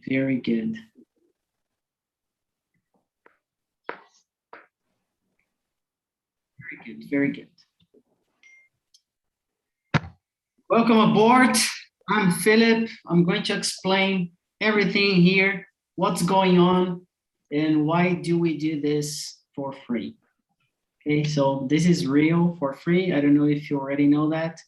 Very good. Very good, very good. Welcome aboard. I'm Philip. I'm going to explain everything here, what's going on, and why do we do this for free. Okay, so this is real for free. I don't know if you already know that.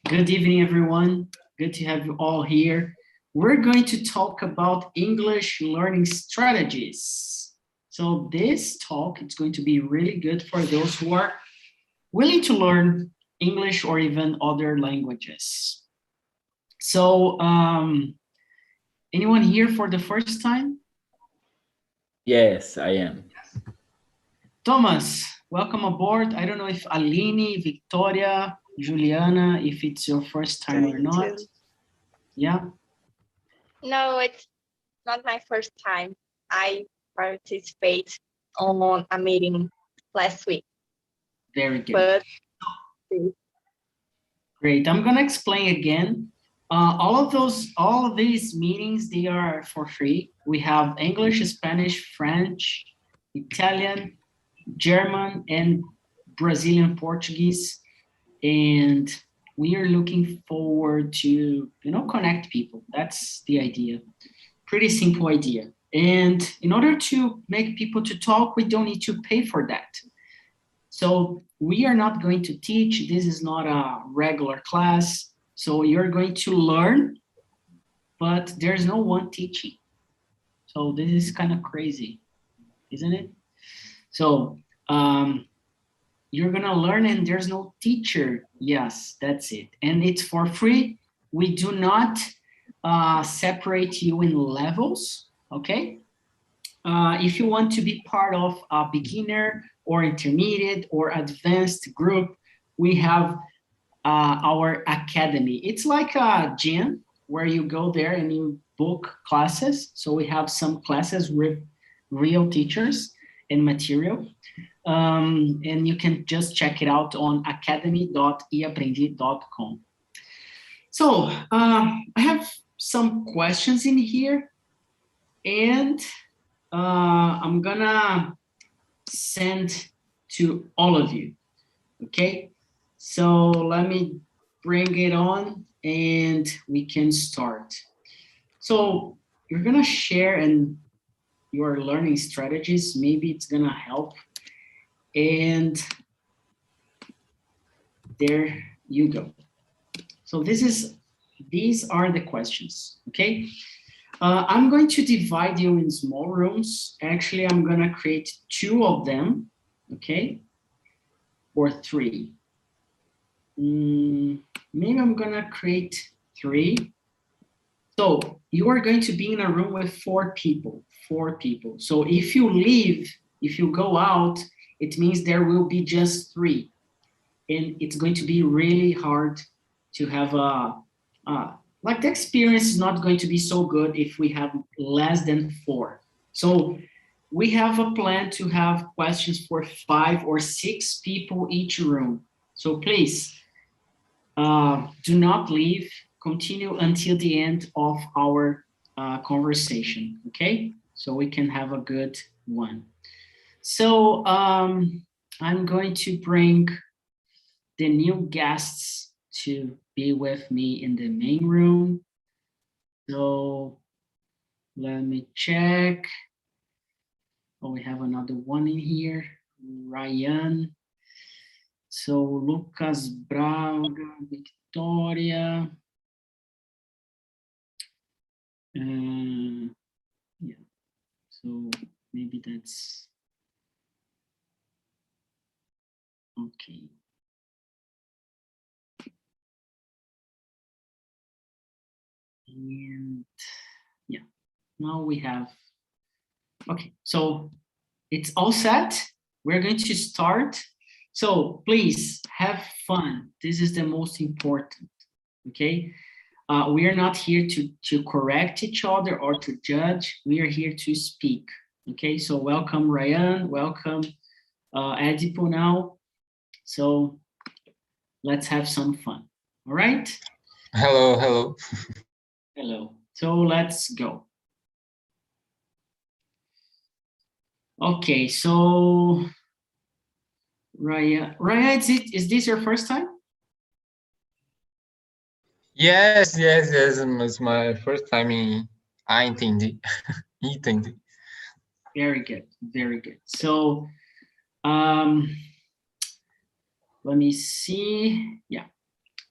Good evening, everyone. Good to have you all here. We're going to talk about English learning strategies. So this talk is going to be really good for those who are willing to learn English or even other languages. So anyone here for the first time? Yes, I am. Thomas, welcome aboard. I don't know if Aline, Victoria, Juliana, if it's your first time or not. Yeah. No, it's not my first time. I participated on a meeting last week. Very good. But great. I'm gonna explain again. All of these meetings, they are for free. We have English, Spanish, French, Italian, German, and Brazilian Portuguese. And we are looking forward to, connect people. That's the idea. Pretty simple idea. And in order to make people to talk, we don't need to pay for that. So we are not going to teach. This is not a regular class. So you're going to learn, but there's no one teaching. So this is kind of crazy, isn't it? So you're gonna learn and there's no teacher. Yes, that's it. And it's for free. We do not separate you in levels, okay? If you want to be part of a beginner or intermediate or advanced group, we have our academy. It's like a gym where you go there and you book classes. So we have some classes with real teachers and material. And you can just check it out on academy.eaprendi.com. So I have some questions in here, and I'm gonna send to all of you, okay? So let me bring it on and we can start. So you're gonna share and your learning strategies, maybe it's gonna help. And there you go. So these are the questions, okay? I'm going to divide you in small rooms. Actually, I'm gonna create 2 of them, okay? Or 3. Maybe I'm gonna create 3. So you are going to be in a room with 4 people, 4 people. So if you leave, if you go out, it means there will be just 3. And it's going to be really hard to have like the experience is not going to be so good if we have less than 4. So we have a plan to have questions for 5 or 6 people each room. So please do not leave, continue until the end of our conversation, okay? So we can have a good one. So I'm going to bring the new guests to be with me in the main room. So let me check. Oh, we have another one in here, Ryan. So Lucas Braga, Victoria. Yeah, so maybe that's okay. And yeah, now we have, okay, so it's all set. We're going to start. So please have fun. This is the most important, okay? We are not here to correct each other or to judge. We are here to speak, okay? So welcome Ryan, welcome Edipo now. So let's have some fun, all right? Hello, hello. Hello. So let's go. Okay, so Raya, is this your first time? Yes, it's my first time in. Entendi. Entendi. Very good, very good. So, let me see. Yeah.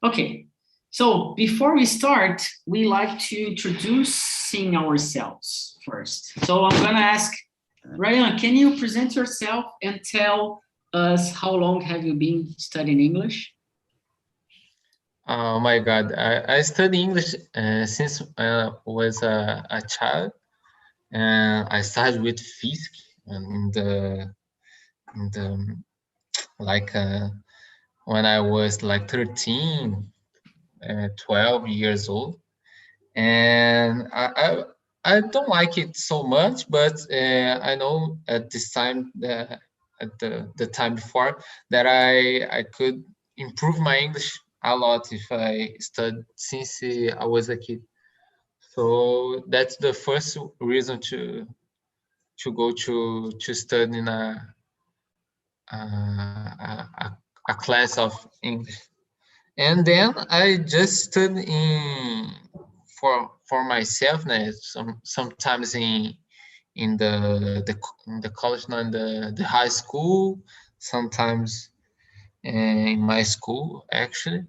Okay. So before we start, we like to introducing ourselves first. So I'm gonna ask Ryan, can you present yourself and tell us how long have you been studying English? Oh my God, I study English since I was a child. I started with physics in the like when I was like 13, 12 years old, and I don't like it so much, but I know at this time at the time before that I could improve my English a lot if I studied since I was a kid. So that's the first reason to go to study in a class of English. And then I just studied for myself, né? Sometimes in the college, not in the high school, sometimes in my school actually,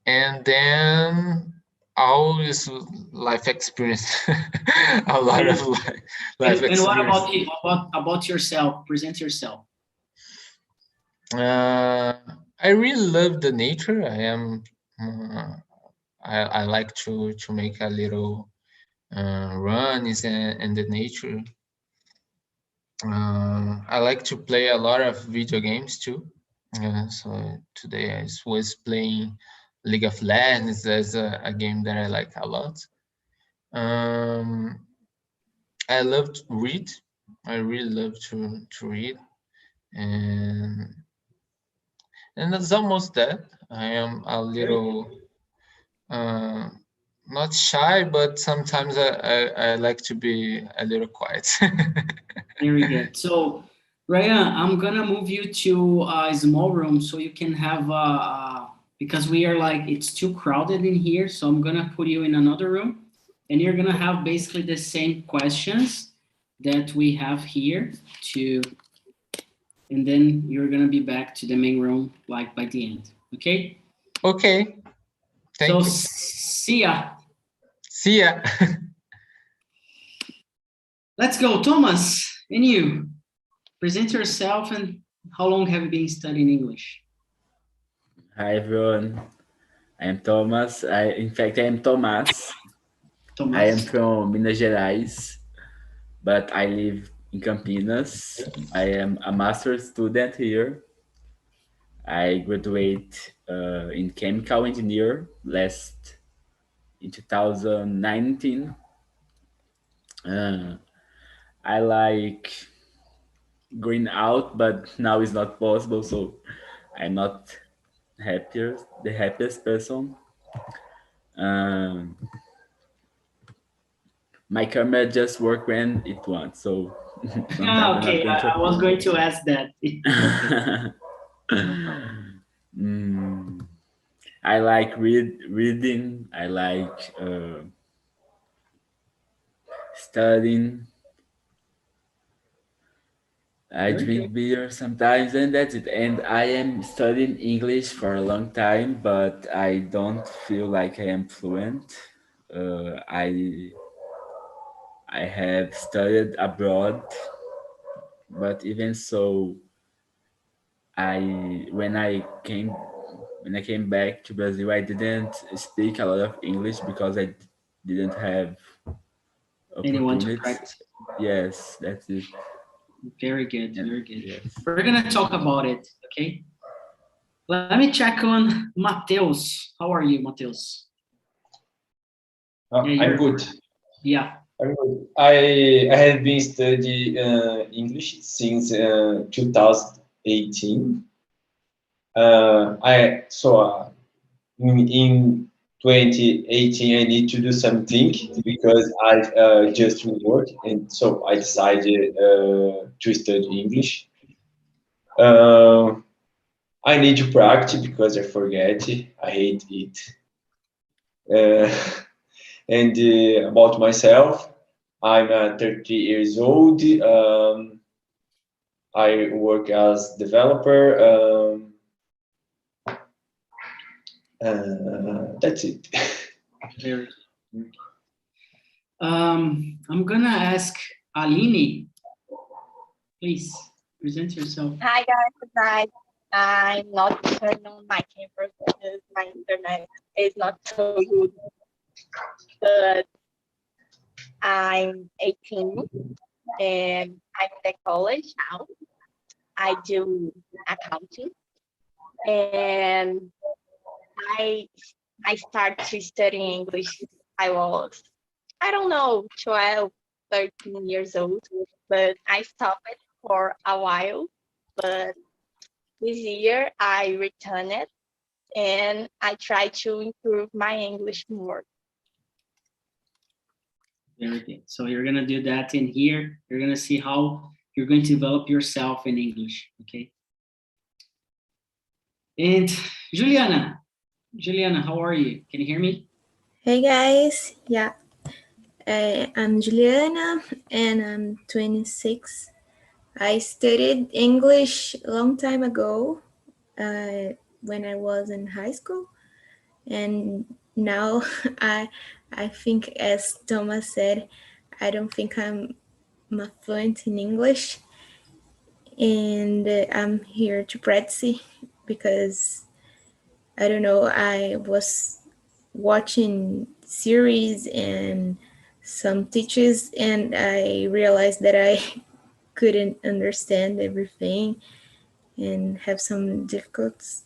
and then always life experience, a lot of life And what experience. about you? About yourself? Present yourself. I really love the nature. I like to make a little runs in the nature. I like to play a lot of video games too. So today I was playing League of Legends. That's a game that I like a lot. I love to read. I really love to read, and that's almost that. I am a little not shy, but sometimes I like to be a little quiet. Very good. So, Ryan, I'm gonna move you to a small room so you can have because we are like it's too crowded in here. So I'm gonna put you in another room, and you're gonna have basically the same questions that we have here to, and then you're gonna be back to the main room like by the end. Okay. Okay. Thank you. See ya. See ya. Let's go, Thomas. And you, present yourself and how long have you been studying English? Hi everyone, I am Thomas. In fact, I am Tomás. Thomas. I am from Minas Gerais, but I live in Campinas. I am a master's student here. I graduate in chemical engineer in 2019. I like going out, but now it's not possible, so I'm not the happiest person. My camera just works when it wants, so sometimes I'm Okay, not going to I was approve. going to ask that. I like reading. I like studying. I Very drink good. beer sometimes, and that's it. And I am studying English for a long time, but I don't feel like I am fluent. I have studied abroad, but even so, I when I came when I came back to Brazil, I didn't speak a lot of English because I didn't have Anyone to opportunities. practice? Yes, that's it. Very good, very good. Yes. We're gonna talk about it, okay? Let me check on Mateus. How are you, Mateus? I'm good. Yeah. I'm good. I have been studying English since 2018. In 2018 I need to do something because I just worked, and so I decided to study English. I need to practice because I forget. I hate it. Uh, and about myself, I'm 30 years old. I work as developer. That's it. Very good. I'm gonna ask Aline. Please present yourself. Hi guys, tonight I'm not turning on my camera because my internet is not so good. But I'm 18 and I'm in the college now. I do accounting and I I started to study English. I was, I don't know, 12, 13 years old, but I stopped it for a while. But this year I returned it and I try to improve my English more. Very good. So you're gonna do that in here. You're gonna see how you're going to develop yourself in English, okay? And Juliana, how are you? Can you hear me? Hey guys, yeah, I'm Juliana and I'm 26. I studied English a long time ago when I was in high school, and now I think, as Thomas said, I don't think I'm fluent in English, and I'm here to practice because I don't know, I was watching series and some teachers and I realized that I couldn't understand everything and have some difficulties,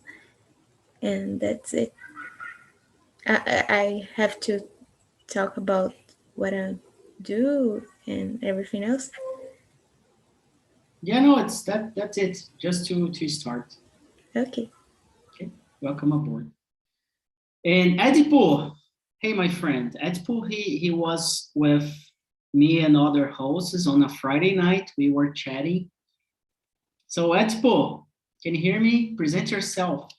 and that's it. I have to talk about what I do and everything else. Yeah, no, that's it. Just to start. Okay. Okay, welcome aboard. And Edipo, hey my friend. Edipo, he was with me and other hosts on a Friday night. We were chatting. So Edipo, can you hear me? Present yourself.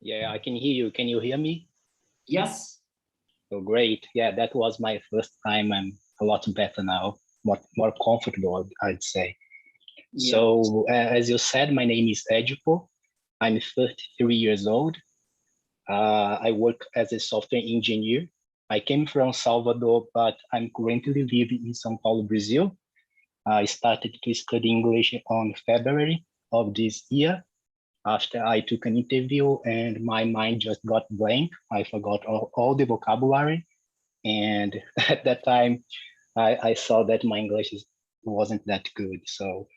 Yeah, I can hear you. Can you hear me? Yes. Oh, great. Yeah, that was my first time. I'm a lot better now, more comfortable, I'd say. Yeah. So, as you said, my name is Edipo. I'm 33 years old. I work as a software engineer. I came from Salvador, but I'm currently living in São Paulo, Brazil. I started to study English on February of this year. After I took an interview and my mind just got blank. I forgot all the vocabulary. And at that time, I saw that my English wasn't that good. So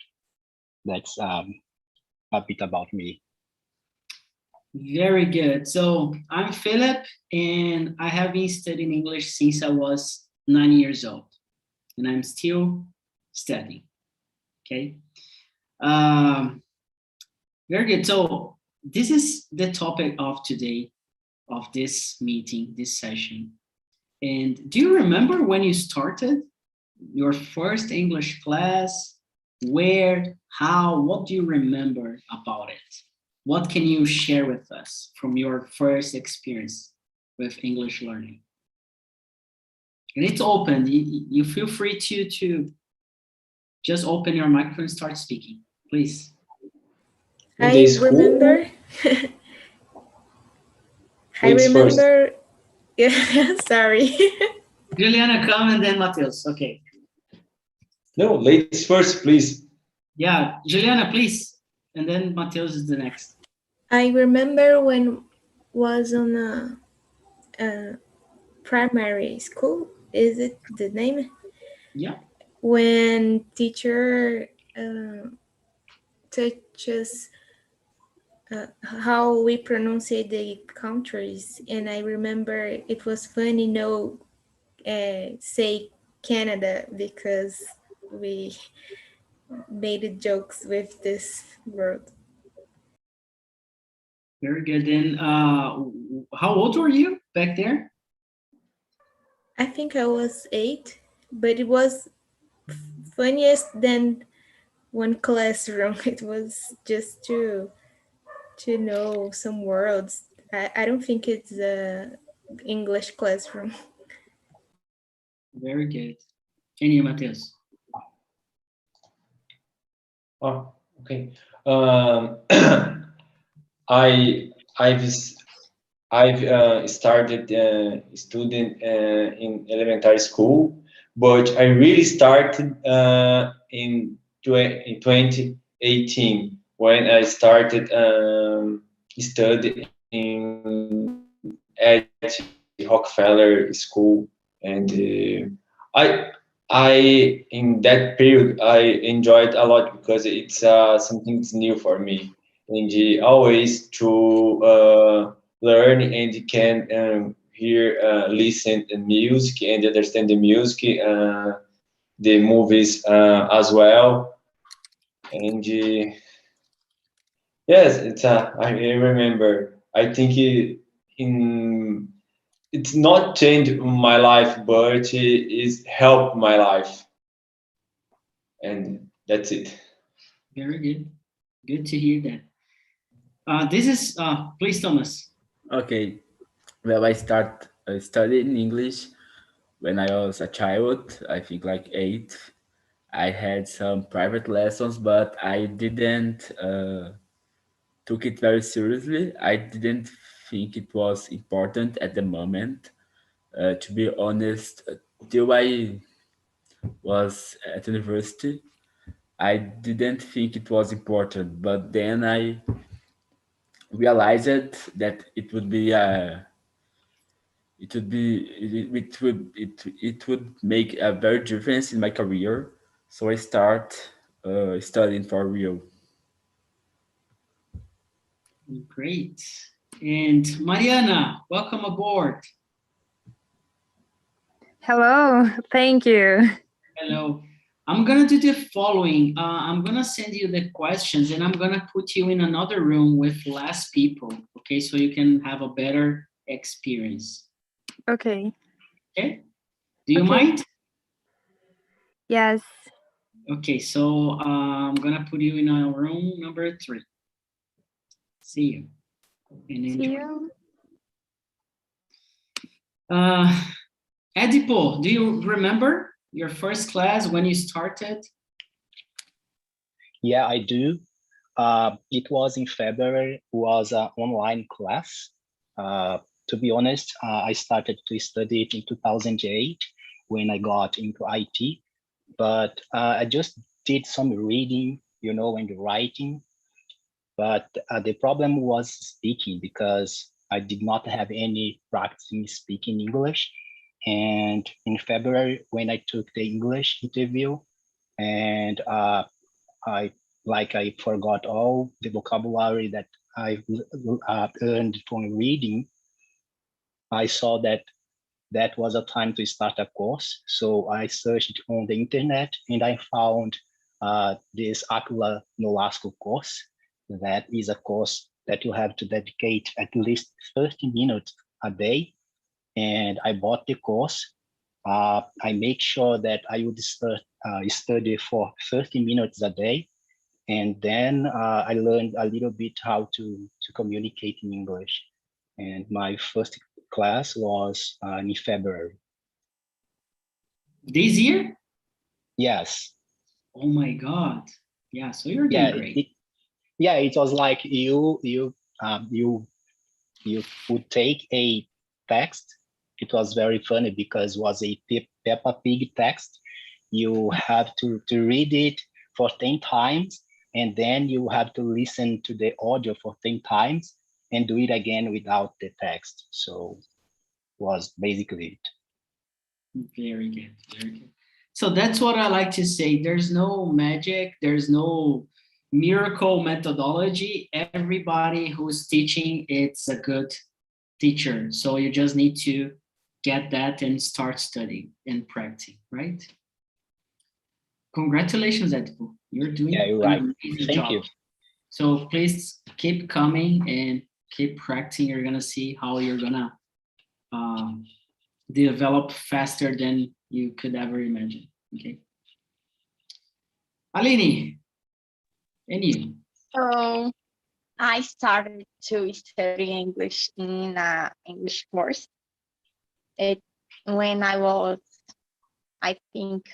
that's a bit about me. Very good. So I'm Philip, and I have been studying English since I was 9 years old, and I'm still studying. Okay. Very good. So this is the topic of today, of this meeting, this session. And do you remember when you started your first English class? Where, how, what do you remember about it? What can you share with us from your first experience with English learning? And it's open. You feel free to just open your microphone and start speaking, please. I remember. I remember. Yeah, sorry. Juliana, come, and then Mateus. Okay. No, ladies first, please. Yeah, Juliana, please. And then Mateus is the next. I remember when was on a primary school. Is it the name? Yeah. When teacher teaches how we pronounce the countries, and I remember it was funny say Canada because we made jokes with this word. Very good. And how old were you? back there? I think I was 8, but it was funniest than one classroom. It was just to know some words. I don't think it's a English classroom. Very good. And you, Matheus? Oh, okay. I've started student in elementary school, but I really started in 2018 when I started studying at Rockefeller School, and I in that period I enjoyed a lot because it's something new for me, and always to learn and can hear, listen to music and understand the music, the movies as well, and yes, it's I remember. I think in it's not changed my life, but it is helped my life, and that's it. Very good. Good to hear that. This is, please, Thomas. Okay. Well, I start studying English when I was a child. I think like 8. I had some private lessons, but I didn't took it very seriously. I didn't think it was important at the moment. To be honest, till I was at university, I didn't think it was important. But then I realized that it would make a very difference in my career. So I start studying for real. Great. And Mariana, welcome aboard. Hello, thank you. Hello. I'm gonna do the following. I'm gonna send you the questions and I'm gonna put you in another room with less people, okay? So you can have a better experience, Okay. okay? Do you Okay. mind? Yes. Okay, so I'm gonna put you in a room number 3. See you. And enjoy. See you. Edipo, do you remember your first class when you started? Yeah, I do. It was in February, was an online class. To be honest, I started to study it in 2008 when I got into IT, but I just did some reading, and writing. But the problem was speaking because I did not have any practice in speaking English. And in February, when I took the English interview, and I forgot all the vocabulary that I learned from reading, I saw that was a time to start a course. So I searched on the internet and I found this Aquila Nolasco course. That is a course that you have to dedicate at least 30 minutes a day. And I bought the course. I make sure that I would study for 30 minutes a day. And then I learned a little bit how to communicate in English. And my first class was in February. This year? Yes. Oh my God. Yeah, so you're doing great. It was like you would take a text. It was very funny because it was a Peppa Pig text. You have to read it for 10 times, and then you have to listen to the audio for 10 times and do it again without the text. So was basically it. Very good, very good. So that's what I like to say. There's no magic, there's no miracle methodology. Everybody who's teaching, it's a good teacher. So you just need to get that and start studying and practicing, right? Congratulations, Edipo. You're doing you're right. an amazing Thank job. you. So please keep coming and keep practicing. You're gonna see how you're gonna develop faster than you could ever imagine. Okay. Aline, and you? So I started to study English in an English course. When I think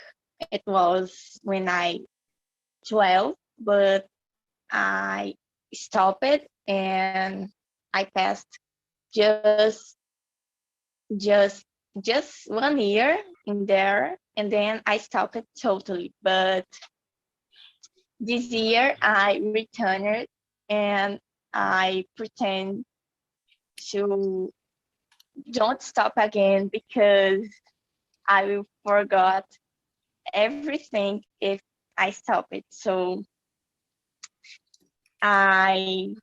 it was when I 12, but I stopped it and I passed just just 1 year in there, and then I stopped it totally. But this year I returned and I pretend to don't stop again because I will forgot everything if I stop it. So I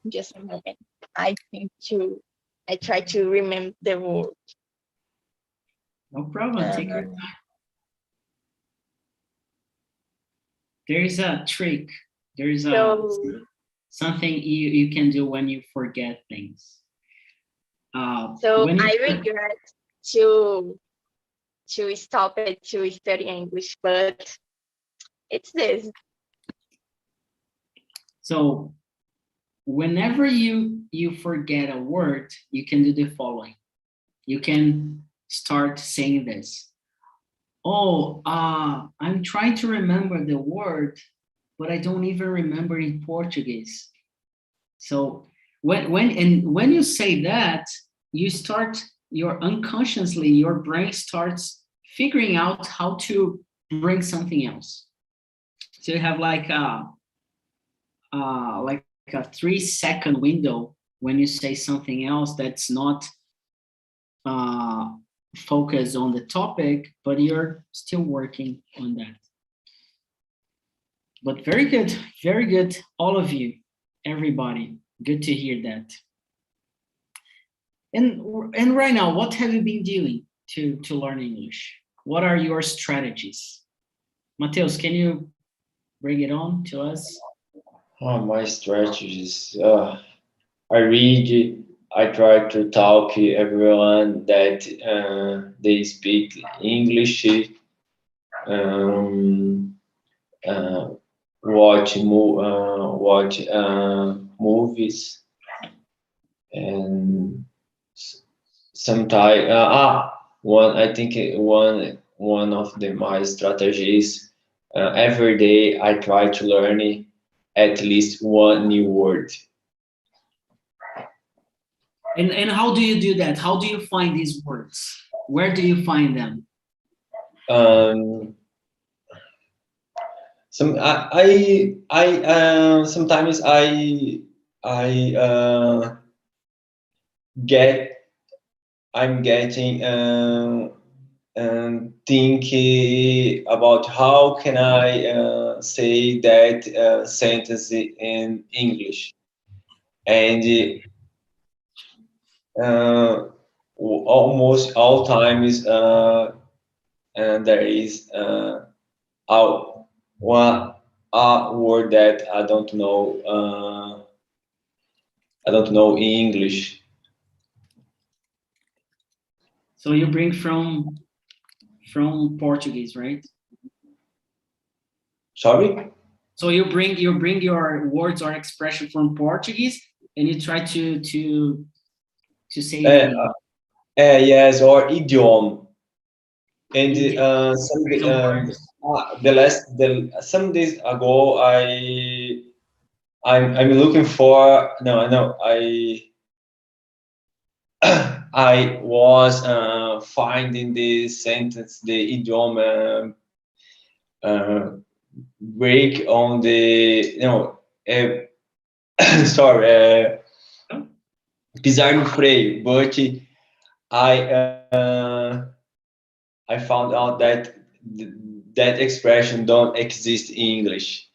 just a moment. I try to remember the word. No problem. Take your time. There is a trick. There is something you can do when you forget things. So I regret to stop it to study English, but it's this. So whenever you forget a word, you can do the following. You can start saying this. Oh, I'm trying to remember the word, but I don't even remember in Portuguese. So when you say that, you start unconsciously, your brain starts figuring out how to bring something else. So you have like a 3-second window when you say something else that's not focused on the topic, but you're still working on that. But very good, all of you, everybody. Good to hear that. And right now, what have you been doing to learn English? What are your strategies? Mateus, can you bring it on to us? Oh, my strategies. I read. I try to talk to everyone that they speak English. Watch movies, and sometimes one of my strategies, every day I try to learn at least one new word. And how do you do that? How do you find these words? Where do you find them? Sometimes I'm getting thinking about how can I say that sentence in English, and almost all times and there is one word that I don't know. I don't know in English. So you bring from Portuguese, right? Sorry? So you bring your words or expression from Portuguese, and you try to say it. Yes, or idiom. And some days ago, I'm looking for I was finding this sentence, the idiom break on the sorry, pisar no freio, but I found out that that expression don't exist in English.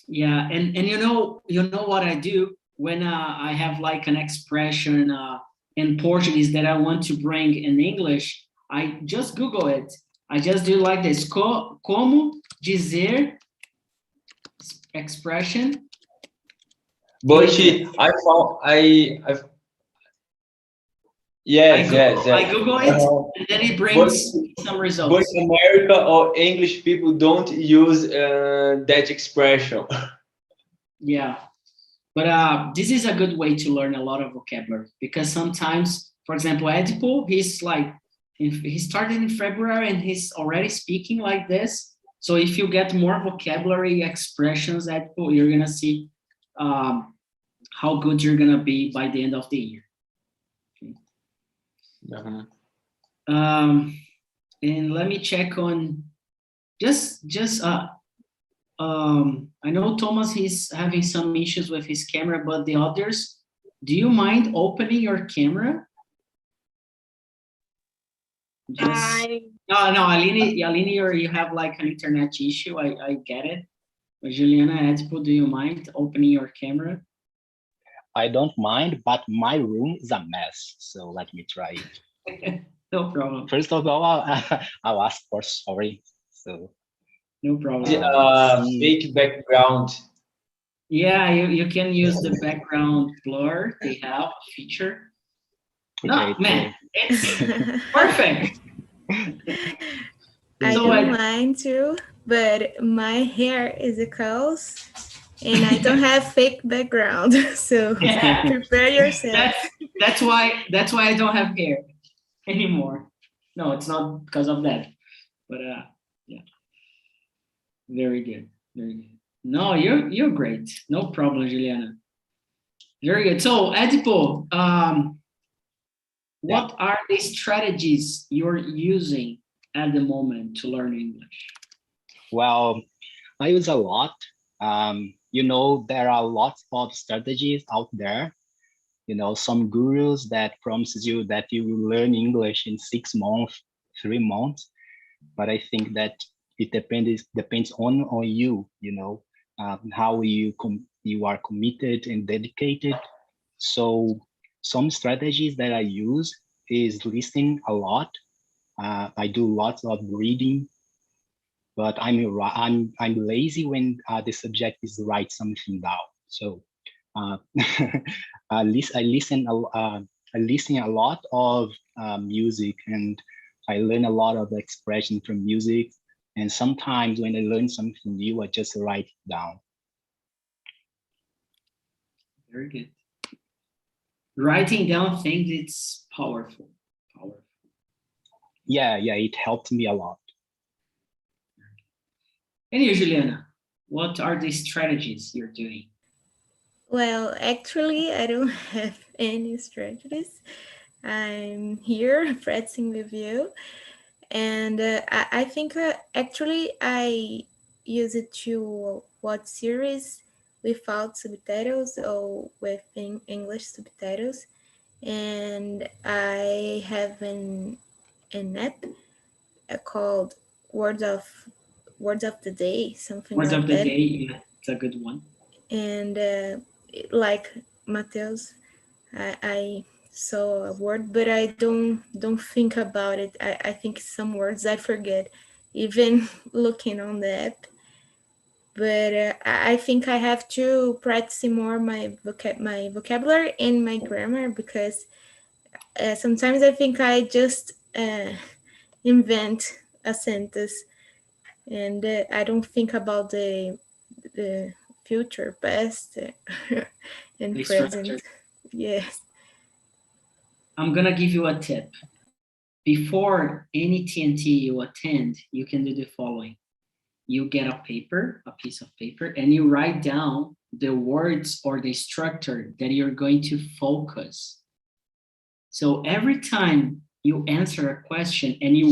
Yeah, and you know what I do when I have like an expression in Portuguese that I want to bring in English, I just Google it. I just do like this: como dizer expression But I found I've yes, I Google it, and then it brings some but results. America or English people don't use that expression. Yeah, but this is a good way to learn a lot of vocabulary, because sometimes, for example, Edipo, he's like, he started in February and he's already speaking like this. So if you get more vocabulary expressions, Edipo, you're gonna see how good you're gonna be by the end of the year. And let me check on just I know Thomas, he's having some issues with his camera, but the others, do you mind opening your camera? Just, no, Aline, you have like an internet issue. I get it. But Juliana, Edipo, do you mind opening your camera? I don't mind, but my room is a mess. So let me try it. No problem. First of all, I'll ask for sorry. So no problem. Fake background. Yeah, you can use the background blur. They have a feature. No, man, it's perfect. I don't mind too, but my hair is a curls. And I don't have fake background, so prepare yourself. That's why I don't have hair anymore. No, it's not because of that, but yeah, very good, very good. No, you're great. No problem, Juliana. Very good. So, Edipo, what are the strategies you're using at the moment to learn English? Well, I use a lot. You know, there are lots of strategies out there. You know, some gurus that promises you that you will learn English in 6 months, 3 months. But I think that it depends on you, you know, how you are committed and dedicated. So some strategies that I use is listening a lot. I do lots of reading. But I'm lazy when the subject is to write something down. So I listen a lot of music, and I learn a lot of expression from music. And sometimes when I learn something new, I just write it down. Very good. Writing down things, it's powerful. Yeah, it helped me a lot. And you, Juliana, what are the strategies you're doing? Well, actually, I don't have any strategies. I'm here practicing with you. And I think actually I use it to watch series without subtitles or with English subtitles. And I have an app called Words of the Day, something Words like of the that. Day, yeah, it's a good one. And like Mateus, I saw a word, but I don't think about it. I think some words I forget, even looking on the app. But I think I have to practice more my vocabulary and my grammar, because sometimes I think I just invent a sentence, and I don't think about the future, past, and The present. structure. Yes. I'm gonna give you a tip. Before any TNT you attend, you can do the following. You get a piece of paper, and you write down the words or the structure that you're going to focus. So every time you answer a question and you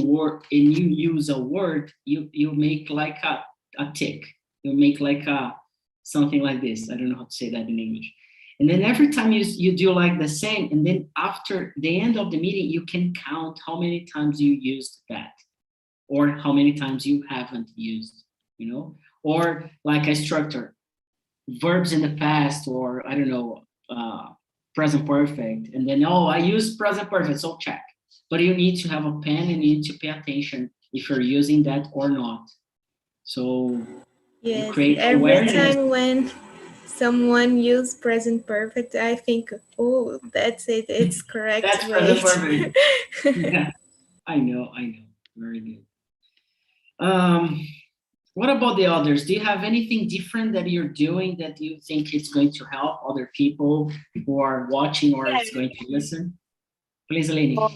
use a word, you make like a tick. You make like something like this. I don't know how to say that in English. And then every time you do like the same, and then after the end of the meeting, you can count how many times you used that, or how many times you haven't used, you know, or like a structure, verbs in the past, or I don't know, present perfect, and then, oh, I use present perfect, so check. But you need to have a pen and you need to pay attention if you're using that or not. So yes, create every awareness. time when someone use present perfect, I think, oh, that's it. It's correct. That's present perfect. Yeah, I know. Very good. What about the others? Do you have anything different that you're doing that you think it's going to help other people who are watching or is going to listen? Please, Eleni. For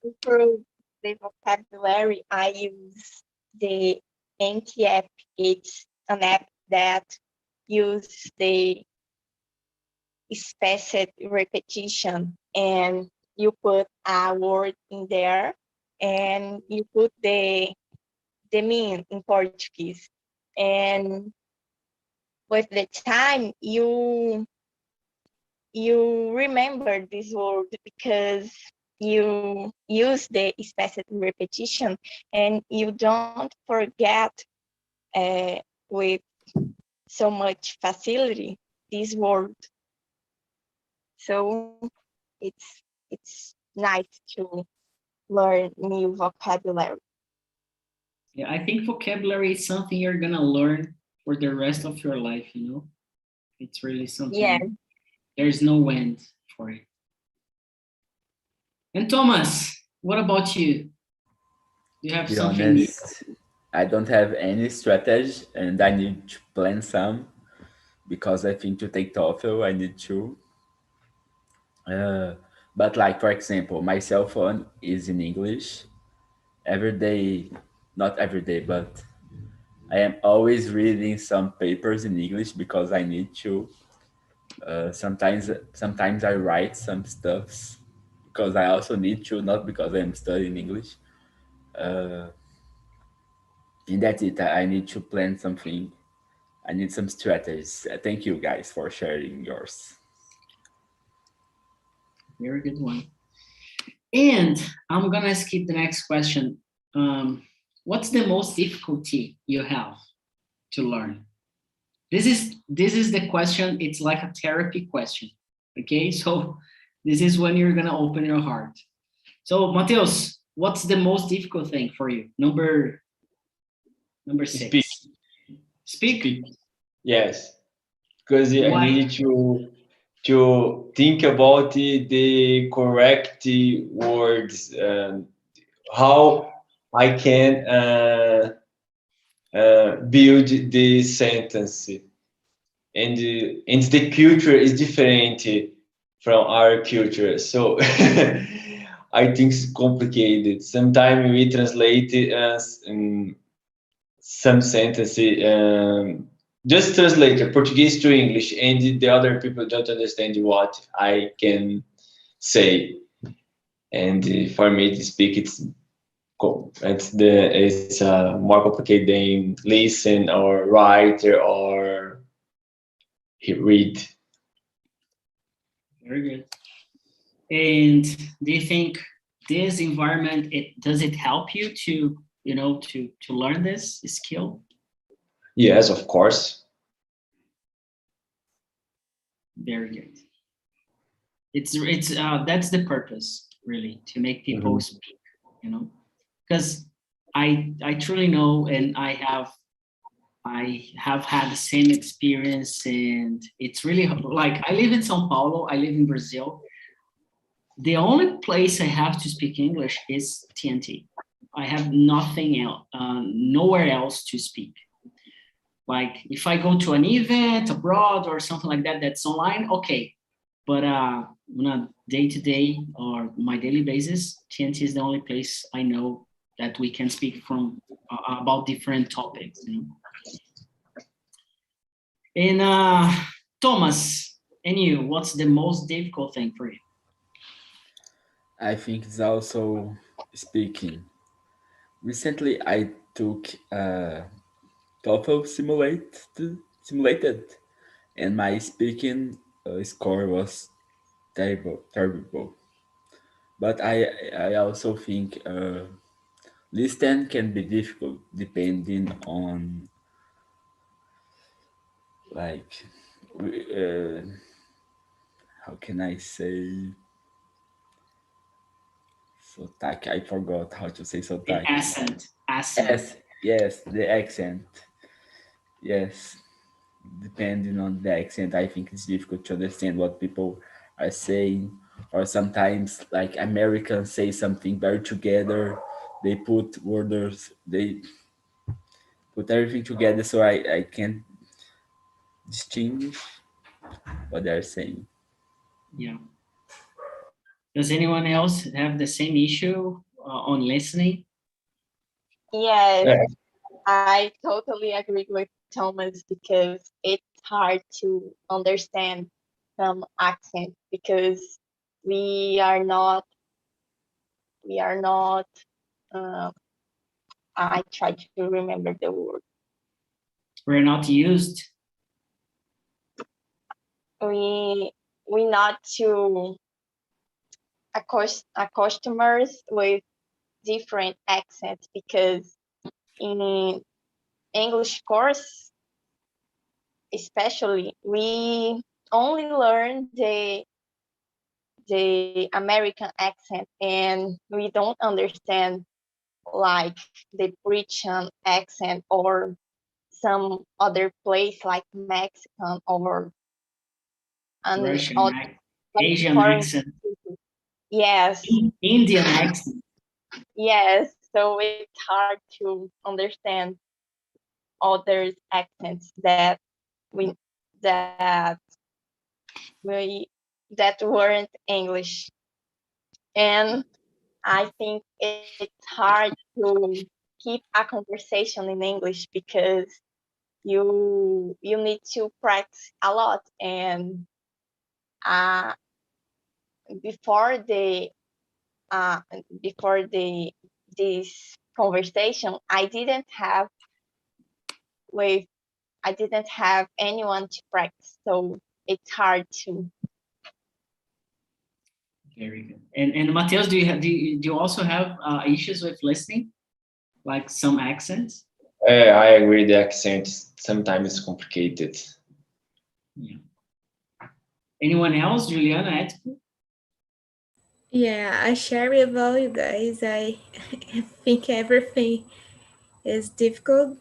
improve the vocabulary, I use the Anki app. It's an app that uses the spaced repetition, and you put a word in there and you put the meaning in Portuguese. And with the time, you remember this word because you use the spaced repetition, and you don't forget with so much facility this word. So it's nice to learn new vocabulary. Yeah, I think vocabulary is something you're gonna learn for the rest of your life, you know? It's really something. Yeah. There's no end for it. And Thomas, what about you? Do you have To be something? honest, I don't have any strategy, and I need to plan some because I think to take TOEFL I need to. But like for example, my cell phone is in English. Every day, not every day, but I am always reading some papers in English because I need to. Sometimes I write some stuffs because I also need to, not because I'm studying English. And that's it. I need to plan something. I need some strategies. Thank you guys for sharing yours. Very good one. And I'm gonna skip the next question. What's the most difficulty you have to learn? This is the question. It's like a therapy question. Okay, so this is when you're gonna open your heart. So Mateus, what's the most difficult thing for you? Number 6. Speak. Yes, because I Why? need to think about the correct words, how I can build the sentence, and the culture is different from our culture, so I think it's complicated. Sometimes we translate it as some sentences, just translate Portuguese to English, and the other people don't understand what I can say. And for me to speak, it's cool. It's more complicated than listen or write or read. Very good. And do you think this environment, does it help you to, to learn this skill? Yes, of course. Very good. It's that's the purpose, really, to make people speak, because I truly know, and I have had the same experience, and it's really like, I live in São Paulo, I live in Brazil. The only place I have to speak English is TNT. I have nothing else, nowhere else to speak. Like if I go to an event abroad or something like that, that's online, okay. But on a day-to-day or my daily basis, TNT is the only place I know that we can speak from about different topics. And Thomas, and you, what's the most difficult thing for you? I think it's also speaking. Recently, I took TOEFL simulated, and my speaking score was terrible. But I also think listen can be difficult depending on, like, how can I say sotaque? I forgot how to say sotaque. The accent. Yes, the accent. Yes. depending on the accent, I think it's difficult to understand what people are saying. Or sometimes, like Americans say something very together. They they put everything together, so I can't distinguish what they're saying. Yeah. Does anyone else have the same issue on listening? Yes, Yeah. I totally agree with Thomas because it's hard to understand some accent because we are not uh, I try to remember the word. We're not used. We not to customers with different accents because in English course especially we only learn the American accent and we don't understand like the British accent or some other place like Mexican or an Russian other accent, like Asian foreign accent, country. Yes, Indian accent. yes. So it's hard to understand others accents we that we that weren't English. And I think it's hard to keep a conversation in English because you need to practice a lot and uh, before the before the this conversation with I didn't have anyone to practice, so it's hard to. Very good. And Mateus, do you also have issues with listening, like some accents? I agree. The accent sometimes is complicated. Yeah. Anyone else, Juliana? Yeah, I share with all you guys. I think everything is difficult,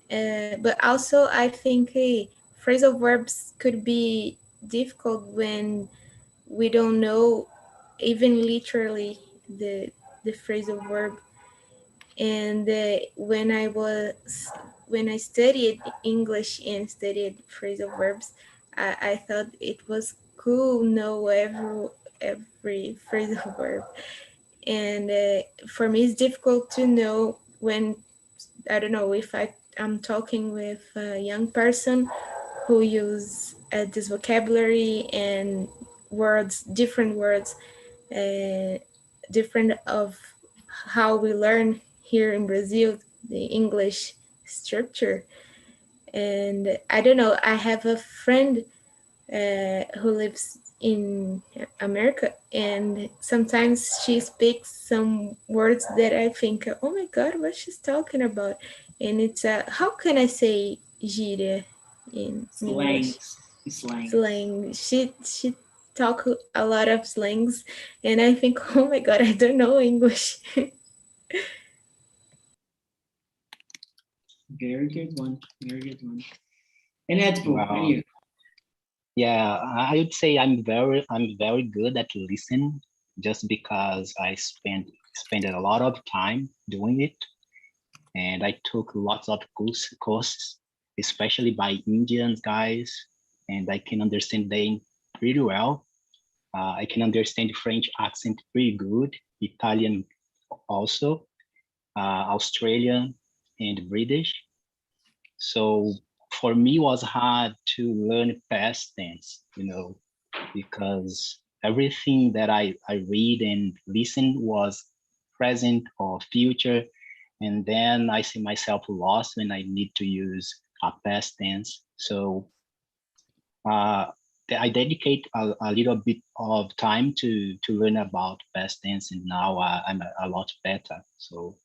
but also I think phrasal verbs could be difficult when we don't know even literally the phrasal verb. And when I studied English and studied phrasal verbs, I thought it was cool know every phrasal verb. And for me, it's difficult to know when, I don't know, if I'm talking with a young person who use this vocabulary and different words, different of how we learn here in Brazil, the English structure. And I don't know, I have a friend who lives in America, and sometimes she speaks some words that I think, oh my God, what she's talking about. And it's how can I say gíria in English? Slang. She talk a lot of slangs, and I think, oh my God, I don't know English. Very good one. Very good one. And Edpo, Wow. you? Yeah, I would say I'm very good at listening just because I spent a lot of time doing it. And I took lots of courses, especially by Indian guys, and I can understand them pretty well. I can understand French accent pretty good, Italian also, Australian and British. So for me, it was hard to learn past tense, because everything that I read and listen was present or future. And then I see myself lost when I need to use a past tense. So I dedicate a little bit of time to learn about past tense, and now I'm a lot better. So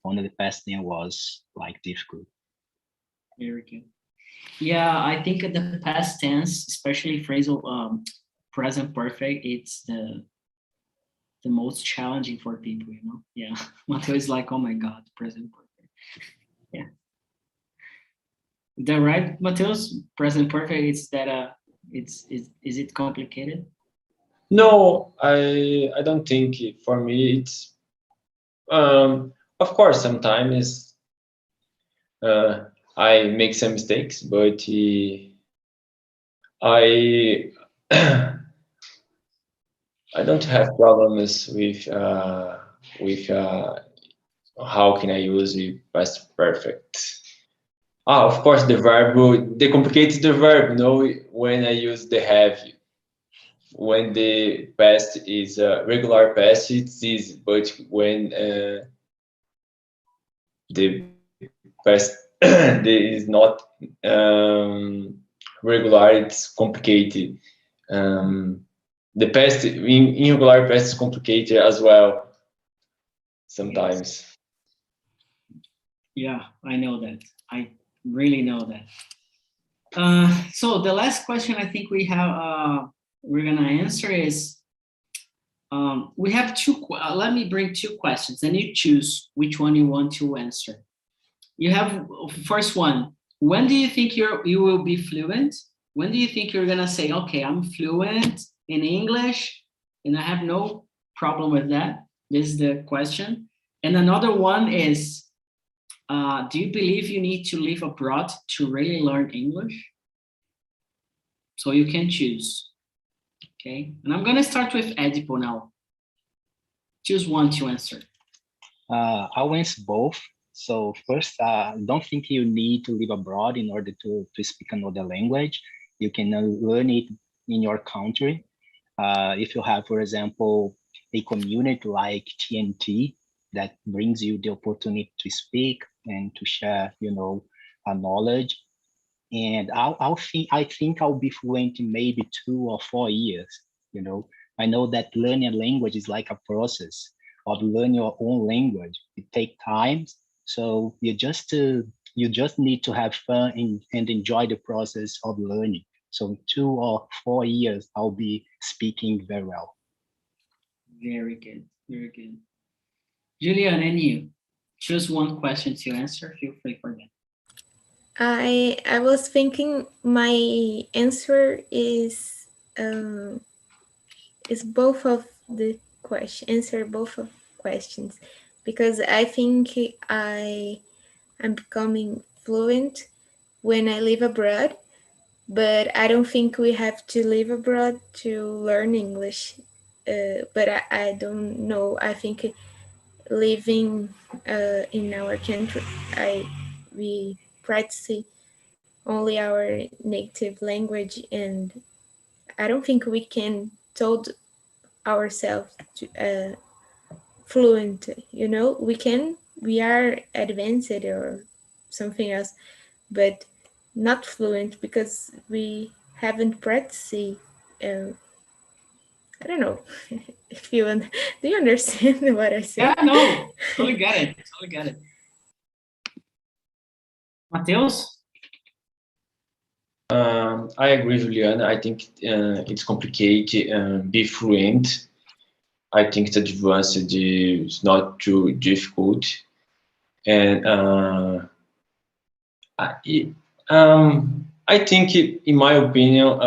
only the past tense was like difficult. Very good. Yeah, I think the past tense, especially phrasal present perfect, it's the most challenging for people, Yeah. Mateo is like, oh my God, present perfect. Yeah. The right, Mateus? Present perfect. It's that. Is it complicated? No, I don't think for me it's of course sometimes I make some mistakes, but I I don't have problems with how can I use the past perfect. Ah, of course the verb they complicate the verb. No, when I use the have. When the past is regular past, it's easy. But when the past is not regular, it's complicated. The past in irregular past is complicated as well sometimes. Yeah, I know that. I really know that. So the last question I think we have, we're gonna answer is, we have two. Let me bring two questions, and you choose which one you want to answer. You have first one. When do you think you will be fluent? When do you think you're gonna say, okay, I'm fluent in English, and I have no problem with that? This is the question. And another one is, do you believe you need to live abroad to really learn English? So you can choose. Okay, and I'm gonna start with Edipo now. Choose one to answer. I'll answer both. So first, don't think you need to live abroad in order to speak another language. You can learn it in your country. If you have, for example, a community like TNT that brings you the opportunity to speak and to share, a knowledge. And I think I'll be fluent in maybe 2 or 4 years. I know that learning a language is like a process of learning your own language. It takes time, so you just need to have fun and enjoy the process of learning. So in 2 or 4 years, I'll be speaking very well. Very good, very good. Julian, and you choose one question to answer. Feel free for that. I was thinking my answer is both of the question, answer both of questions, because I think I'm becoming fluent when I live abroad, but I don't think we have to live abroad to learn English. But I don't know. I think living in our country, we practice only our native language, and I don't think we can told ourselves to, fluent. We are advanced or something else, but not fluent because we haven't practiced. I don't know if you do you understand what I say? Yeah, no, totally get it. Totally get it. Mateus? I agree, Juliana. I think it's complicated. Be fluent. I think the advanced is not too difficult, and I think, in my opinion,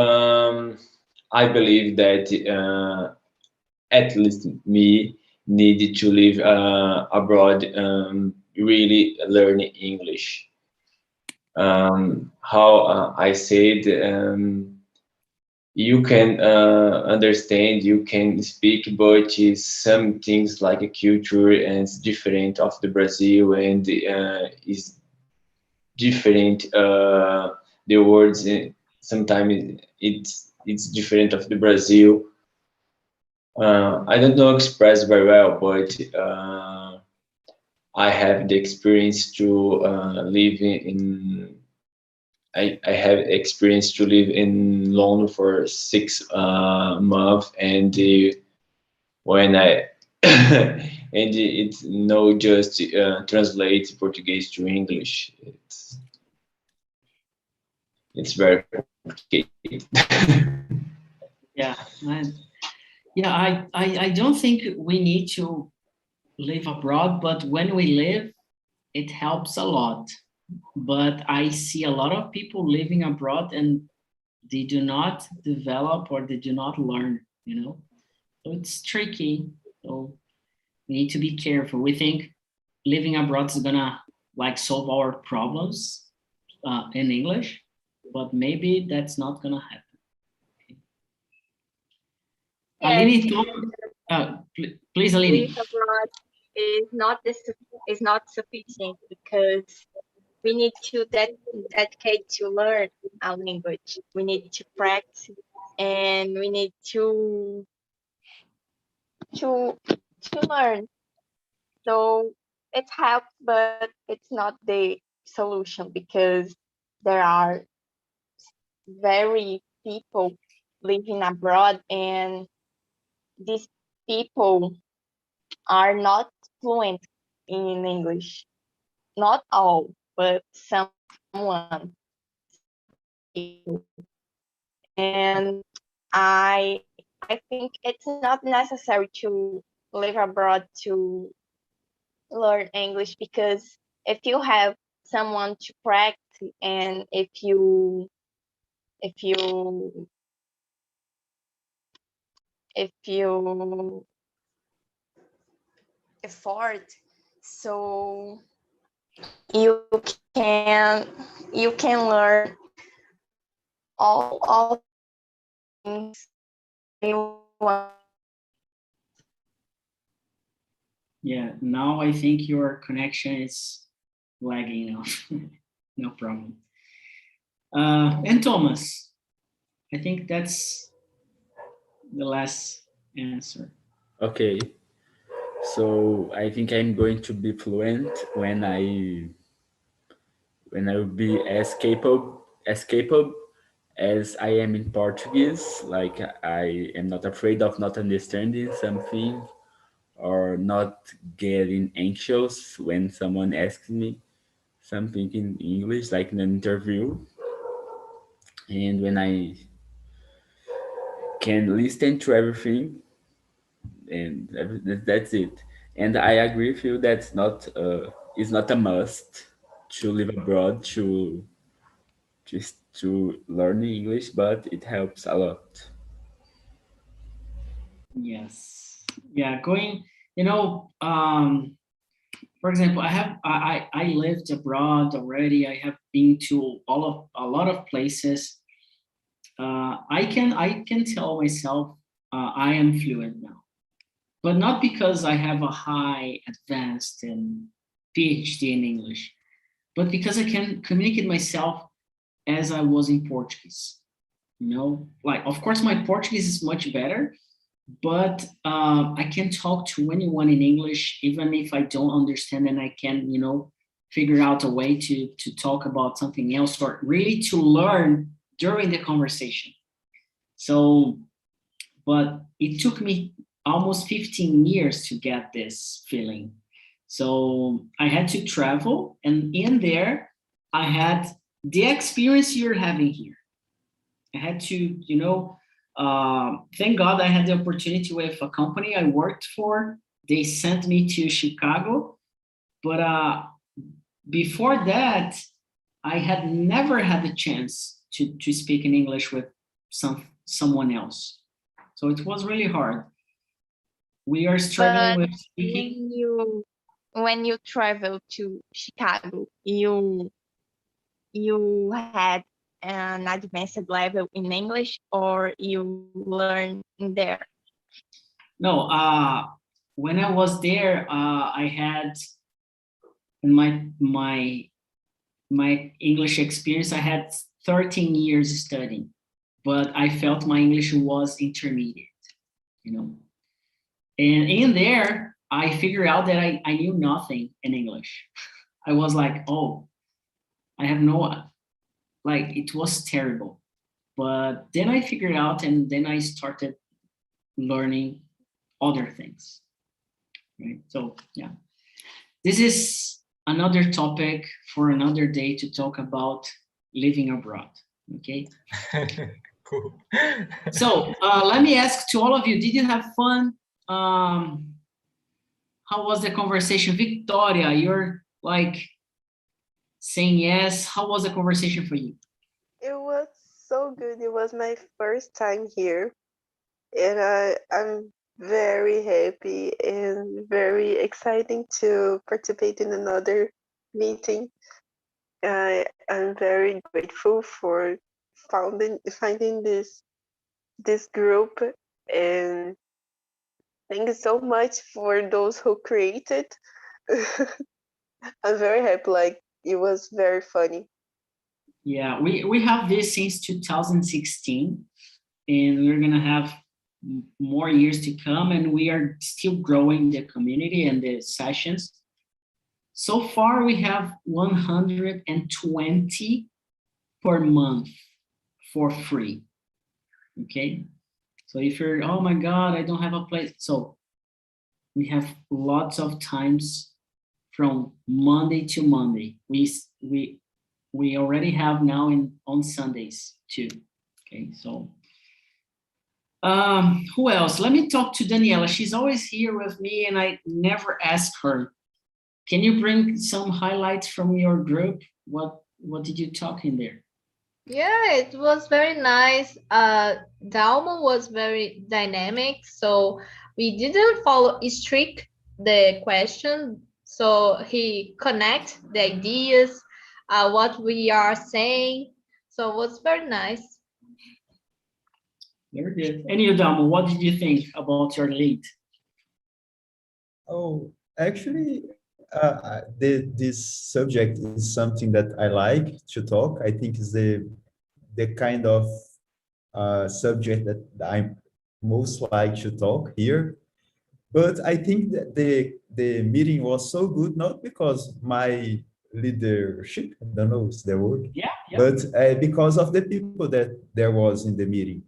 I believe that at least me needed to live abroad, really learning English. How I said, you can understand, you can speak, but some things like a culture and it's different of the Brazil, and is different. The words sometimes it's different of the Brazil. I don't know express very well, but I have the experience to live in. I have experience to live in London for 6 months, and when I and it's no just translate Portuguese to English. It's very complicated. Yeah, I don't think we need to live abroad, but when we live, it helps a lot. but I see a lot of people living abroad and they do not develop or they do not learn, you know? So it's tricky. So we need to be careful. We think living abroad is gonna like solve our problems in English, but maybe that's not gonna happen. Yes, Aline, please, Aline. living abroad is not sufficient because we need to dedicate to learn our language. We need to practice, and we need to learn. So it helps, but it's not the solution because there are very people living abroad, and these people are not fluent in English. Not all, but someone. And I think it's not necessary to live abroad to learn English, because if you have someone to practice, and if you effort, so you can learn all things you want. Yeah, now I think your connection is lagging now. No problem. And Thomas, I think that's the last answer. Okay. So I think I'm going to be fluent when I will be as capable as I am in Portuguese. Like I am not afraid of not understanding something or not getting anxious when someone asks me something in English, like in an interview. And when I can listen to everything, and that's it. And I agree with you that's not it's not a must to live abroad to just to learn English, but it helps a lot. Yes. Yeah, going, you know, for example, I lived abroad already. I have been to a lot of places. I can tell myself I am fluent now, but not because I have a high advanced and PhD in English, but because I can communicate myself as I was in Portuguese. You know, like of course my Portuguese is much better, but I can talk to anyone in English, even if I don't understand, and I can, you know, figure out a way to talk about something else or really to learn during the conversation. So, but it took me almost 15 years to get this feeling. So I had to travel, and in there, I had the experience you're having here. I had to, you know, thank God I had the opportunity with a company I worked for. They sent me to Chicago, but before that, I had never had the chance to speak in English with someone else. So it was really hard. We are struggling But with speaking. when you travel to Chicago, you had an advanced level in English, or you learn there? No, when I was there, I had in my English experience, I had 13 years studying, but I felt my English was intermediate, you know. And in there, I figured out that I knew nothing in English. I was like, oh, I have no, like, it was terrible. But then I figured out, and then I started learning other things, right? So, yeah, this is another topic for another day to talk about living abroad, okay? Cool. So let me ask to all of you, did you have fun? How was the conversation? Victoria, you're like saying yes. How was the conversation for you? It was so good. It was my first time here, and I'm very happy and very exciting to participate in another meeting. I'm very grateful for finding this group, and thank you so much for those who created. I'm very happy. Like, it was very funny. Yeah, we have this since 2016, and we're gonna have more years to come, and we are still growing the community and the sessions. So far, we have 120 per month for free. Okay, so if you're, oh my God, I don't have a place, so we have lots of times from Monday to Monday. We already have now on Sundays too. Okay, so who else? Let me talk to Daniela. She's always here with me, and I never ask her. Can you bring some highlights from your group? What did you talk in there? Yeah, it was very nice. Dalma was very dynamic, so we didn't follow strict the question. So he connect the ideas, what we are saying. So it was very nice. Very good. And you, Dalma, what did you think about your lead? Oh, actually, this subject is something that I like to talk. I think is the kind of subject that I most like to talk here. But I think that the meeting was so good, not because my leadership, I don't know if it's the word, yeah. but because of the people that there was in the meeting,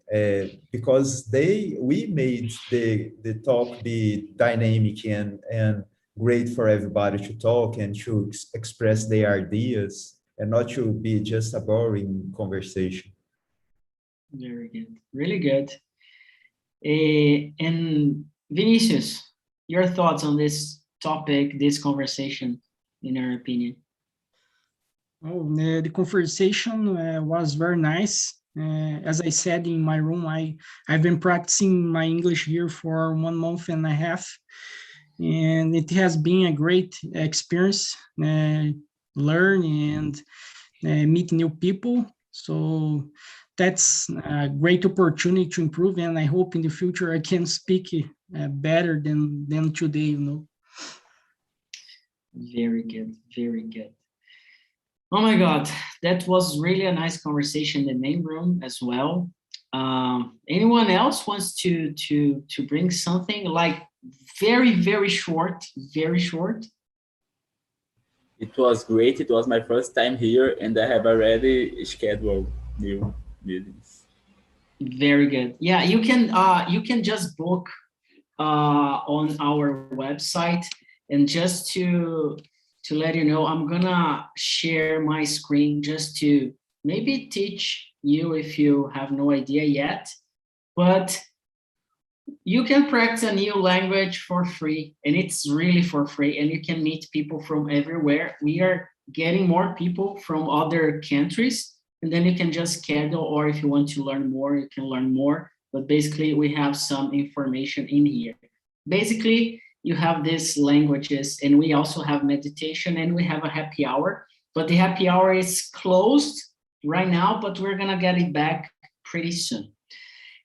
because we made the talk be dynamic and great for everybody to talk and to express their ideas and not to be just a boring conversation. Very good, really good. And Vinicius, your thoughts on this topic, this conversation, in your opinion? Oh, the conversation was very nice. As I said in my room, I've been practicing my English here for 1 month and a half, and it has been a great experience, learn and meet new people. So that's a great opportunity to improve, and I hope in the future I can speak better than today, you know. Very good, very good. Oh my God, that was really a nice conversation in the main room as well. Anyone else wants to bring something like very short, very short? It was great. It was my first time here, and I have already scheduled new meetings. Very good. Yeah, you can just book on our website, and just to let you know, I'm gonna share my screen just to maybe teach you if you have no idea yet, but you can practice a new language for free, and it's really for free, and you can meet people from everywhere. We are getting more people from other countries, and then you can just schedule, or if you want to learn more, you can learn more, but basically we have some information in here. Basically, you have these languages, and we also have meditation, and we have a happy hour, but the happy hour is closed right now, but we're gonna get it back pretty soon.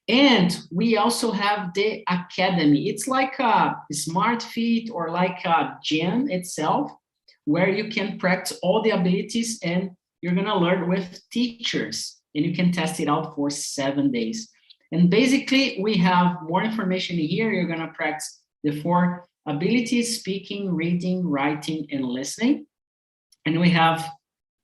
And we also have the academy. It's like a smart fit or like a gym itself, where you can practice all the abilities, and you're gonna learn with teachers, and you can test it out for 7 days. And basically, we have more information here. You're gonna practice the 4 abilities: speaking, reading, writing, and listening. And we have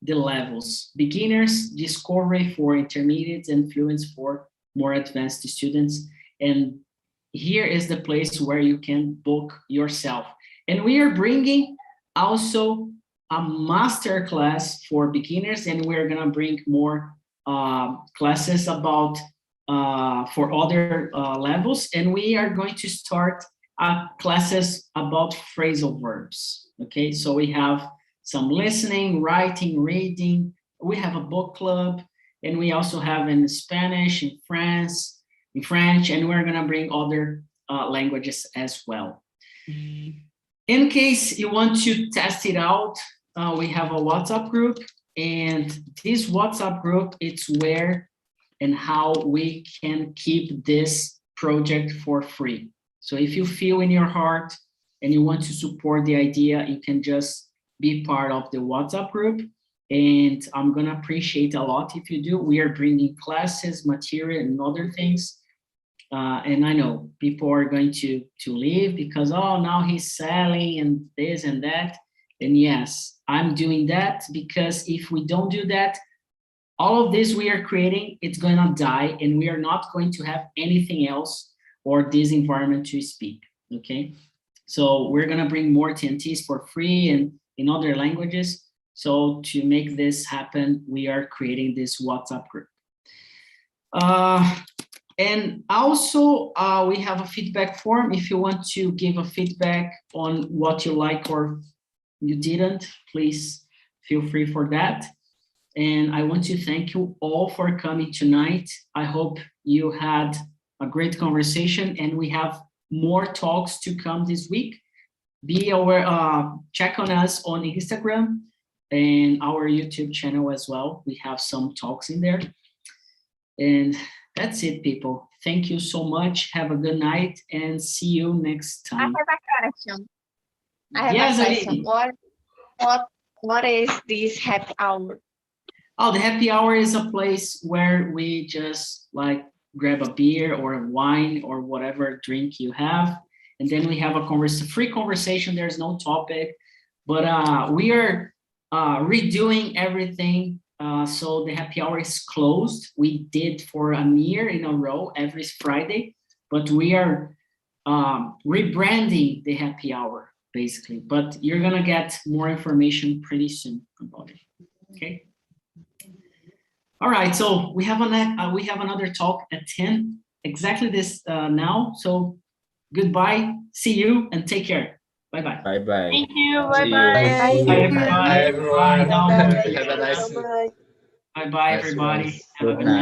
the levels: beginners, discovery for intermediates, and fluency for more advanced students. And here is the place where you can book yourself. And we are bringing also a master class for beginners, and we're gonna bring more classes about for other levels, and we are going to start classes about phrasal verbs. Okay, so we have some listening, writing, reading. We have a book club, and we also have in Spanish, in French, and we're gonna bring other languages as well. In case you want to test it out, we have a WhatsApp group, and this WhatsApp group, it's where and how we can keep this project for free. So if you feel in your heart and you want to support the idea, you can just be part of the WhatsApp group. And I'm gonna appreciate a lot if you do. We are bringing classes, material, and other things. And I know people are going to leave because, oh, now he's selling and this and that. And yes, I'm doing that because if we don't do that, all of this we are creating, it's gonna die, and we are not going to have anything else or this environment to speak, okay? So we're gonna bring more TNTs for free and in other languages. So to make this happen, we are creating this WhatsApp group. And also we have a feedback form. If you want to give a feedback on what you like or you didn't, please feel free for that. And I want to thank you all for coming tonight. I hope you had a great conversation, and we have more talks to come this week. Be aware, check on us on Instagram and our YouTube channel as well. We have some talks in there. And that's it, people. Thank you so much. Have a good night and see you next time. I have a question. I have Yes, a question. Ali. What is this happy hour? Oh, the happy hour is a place where we just like grab a beer or a wine or whatever drink you have. And then we have a free conversation. There's no topic, but we are redoing everything. So the happy hour is closed. We did for a year in a row every Friday, but we are rebranding the happy hour basically. But you're gonna get more information pretty soon about it. Okay. All right. So we have another talk at 10 exactly this now. So goodbye. See you and take care. Bye bye. Bye bye. Thank you. See you. Bye-bye. Bye everybody. Bye, everyone. Bye, Dalma. Have a nice Bye-bye. Bye bye nice everybody. ones. Have a Good good night. night.